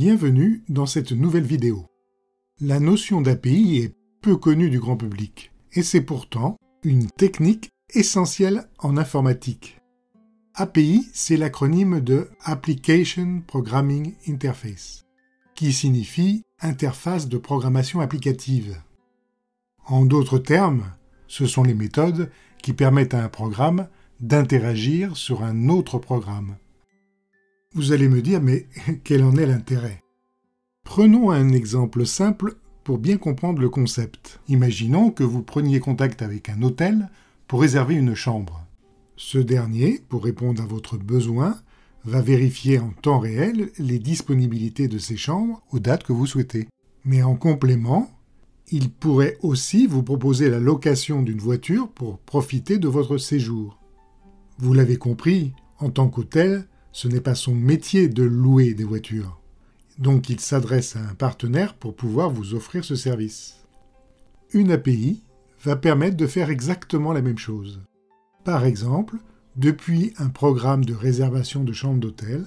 Bienvenue dans cette nouvelle vidéo. La notion d'API est peu connue du grand public, et c'est pourtant une technique essentielle en informatique. API, c'est l'acronyme de Application Programming Interface, qui signifie interface de programmation applicative. En d'autres termes, ce sont les méthodes qui permettent à un programme d'interagir sur un autre programme. Vous allez me dire, mais quel en est l'intérêt? Prenons un exemple simple pour bien comprendre le concept. Imaginons que vous preniez contact avec un hôtel pour réserver une chambre. Ce dernier, pour répondre à votre besoin, va vérifier en temps réel les disponibilités de ces chambres aux dates que vous souhaitez. Mais en complément, il pourrait aussi vous proposer la location d'une voiture pour profiter de votre séjour. Vous l'avez compris, en tant qu'hôtel, ce n'est pas son métier de louer des voitures. Donc il s'adresse à un partenaire pour pouvoir vous offrir ce service. Une API va permettre de faire exactement la même chose. Par exemple, depuis un programme de réservation de chambre d'hôtel,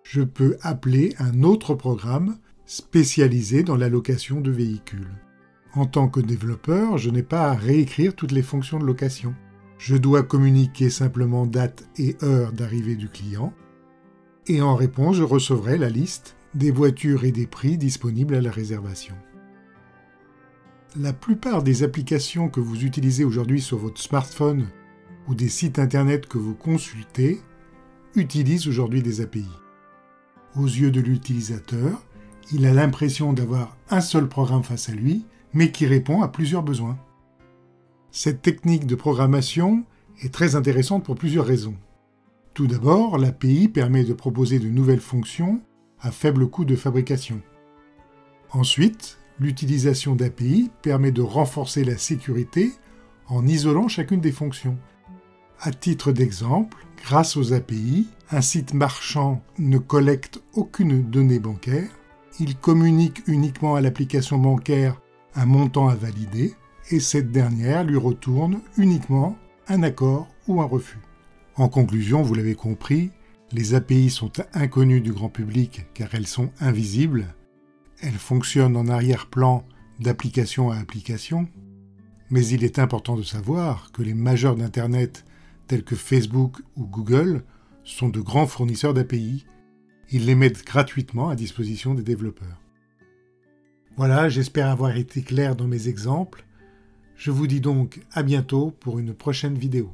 je peux appeler un autre programme spécialisé dans la location de véhicules. En tant que développeur, je n'ai pas à réécrire toutes les fonctions de location. Je dois communiquer simplement date et heure d'arrivée du client, et en réponse, je recevrai la liste des voitures et des prix disponibles à la réservation. La plupart des applications que vous utilisez aujourd'hui sur votre smartphone ou des sites internet que vous consultez utilisent aujourd'hui des API. Aux yeux de l'utilisateur, il a l'impression d'avoir un seul programme face à lui, mais qui répond à plusieurs besoins. Cette technique de programmation est très intéressante pour plusieurs raisons. Tout d'abord, l'API permet de proposer de nouvelles fonctions à faible coût de fabrication. Ensuite, l'utilisation d'API permet de renforcer la sécurité en isolant chacune des fonctions. À titre d'exemple, grâce aux API, un site marchand ne collecte aucune donnée bancaire, il communique uniquement à l'application bancaire un montant à valider, et cette dernière lui retourne uniquement un accord ou un refus. En conclusion, vous l'avez compris, les API sont inconnues du grand public car elles sont invisibles. Elles fonctionnent en arrière-plan d'application à application. Mais il est important de savoir que les majeurs d'Internet tels que Facebook ou Google sont de grands fournisseurs d'API. Ils les mettent gratuitement à disposition des développeurs. Voilà, j'espère avoir été clair dans mes exemples. Je vous dis donc à bientôt pour une prochaine vidéo.